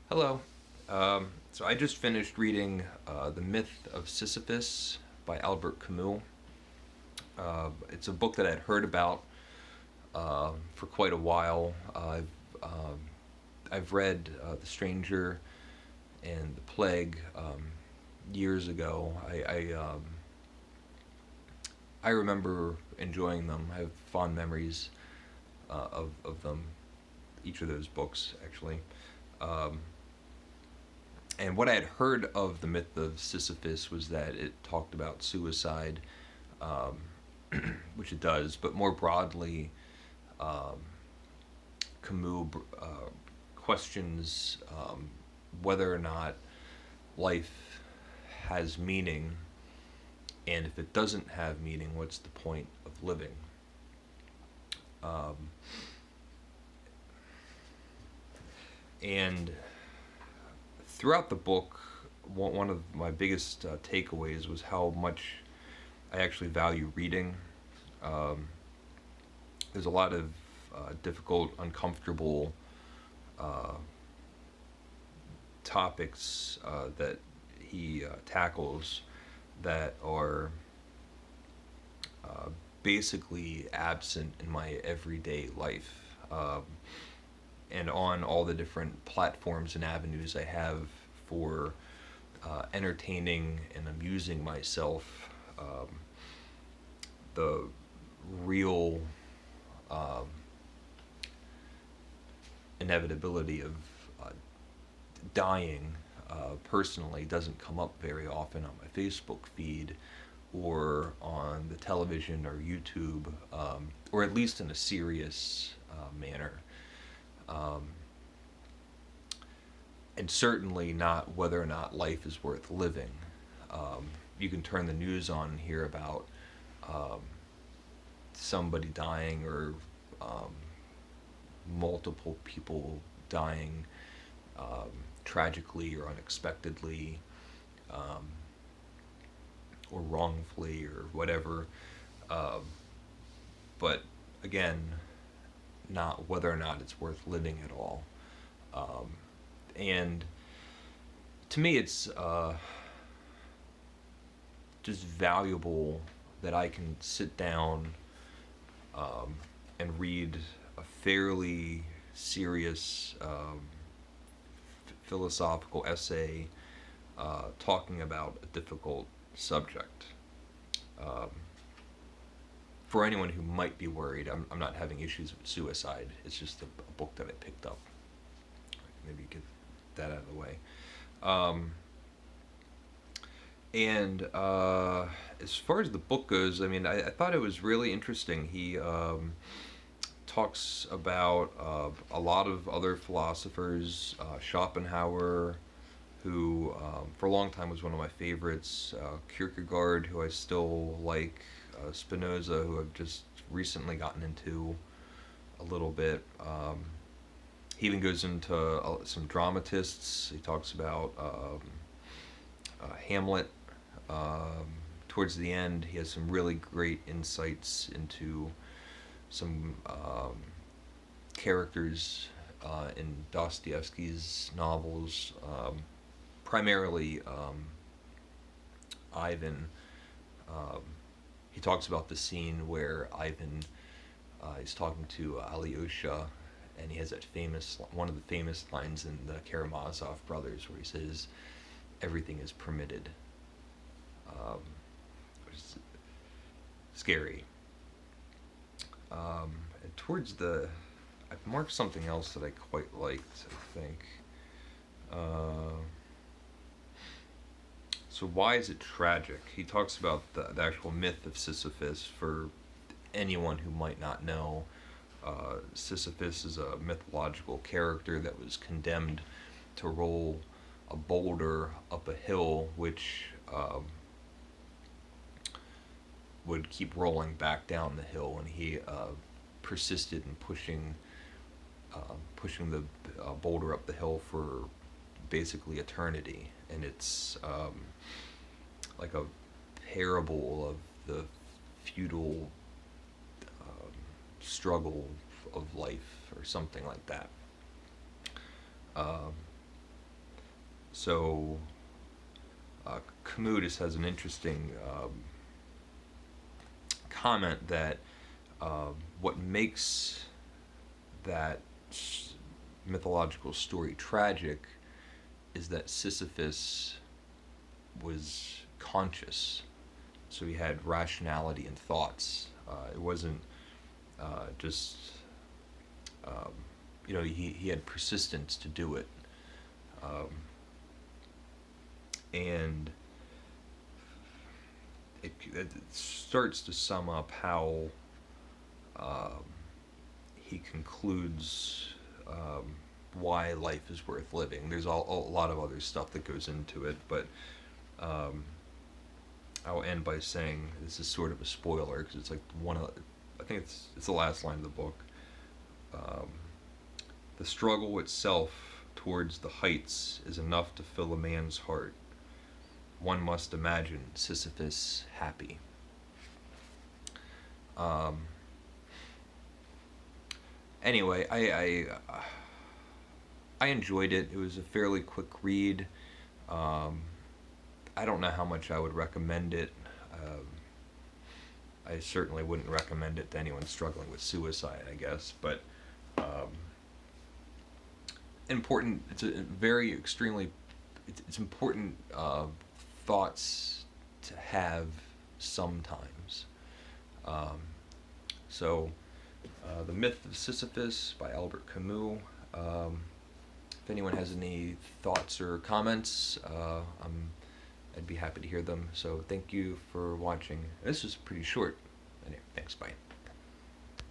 Hello. So I just finished reading The Myth of Sisyphus by Albert Camus. It's a book that I'd heard about for quite a while. I've read The Stranger and The Plague years ago. I remember enjoying them. I have fond memories of them, each of those books, actually. Um, and what I had heard of the myth of Sisyphus was that it talked about suicide, um, which it does, but more broadly, um, Camus questions whether or not life has meaning, and if it doesn't have meaning, what's the point of living? Um, and throughout the book, one of my biggest takeaways was how much I actually value reading. Um, there's a lot of difficult, uncomfortable uh, topics that he tackles that are uh, basically absent in my everyday life. And on all the different platforms and avenues I have for entertaining and amusing myself, the real um, inevitability of uh, dying personally doesn't come up very often on my Facebook feed or on the television or YouTube, or at least in a serious manner. Um, and certainly not whether or not life is worth living. You can turn the news on and hear about um, somebody dying or um, multiple people dying um, tragically or unexpectedly, um, or wrongfully or whatever. Um, but again, not whether or not it's worth living at all. Um, and to me, it's just valuable that I can sit down um, and read a fairly serious philosophical essay talking about a difficult subject. Um, for anyone who might be worried, I'm not having issues with suicide. It's just a book that I picked up. Maybe get that out of the way. Um, and as far as the book goes, I mean, I thought it was really interesting. He talks about a lot of other philosophers, Schopenhauer, who for a long time was one of my favorites, Kierkegaard, who I still like, Spinoza, who I've just recently gotten into a little bit. He even goes into some dramatists. He talks about Hamlet. Um, Towards the end, he has some really great insights into some characters in Dostoevsky's novels, primarily Ivan. Um, he talks about the scene where Ivan is talking to Alyosha, and he has that famous one of the famous lines in the Karamazov Brothers where he says, "Everything is permitted," which is scary. And towards the, I've marked something else that I quite liked. I think. Uh, so why is it tragic? He talks about the actual myth of Sisyphus for anyone who might not know. Sisyphus is a mythological character that was condemned to roll a boulder up a hill, which would keep rolling back down the hill, and he persisted in pushing the boulder up the hill for basically eternity, and it's like a parable of the futile struggle of life or something like that. Um, So Camus has an interesting comment that what makes that mythological story tragic is that Sisyphus was conscious, so he had rationality and thoughts. It wasn't just he had persistence to do it, um, and it starts to sum up how um, he concludes why life is worth living. There's a lot of other stuff that goes into it, but um, I'll end by saying this is sort of a spoiler because it's like I think it's the last line of the book. Um, the struggle itself towards the heights is enough to fill a man's heart. One must imagine Sisyphus happy. Um, anyway, I enjoyed it. It was a fairly quick read. Um, I don't know how much I would recommend it. I certainly wouldn't recommend it to anyone struggling with suicide, I guess. But um, important. It's a very extremely. It's important thoughts to have sometimes. Um, so, The Myth of Sisyphus by Albert Camus. If anyone has any thoughts or comments, I'd be happy to hear them. So thank you for watching. This was pretty short. Anyway, thanks, bye.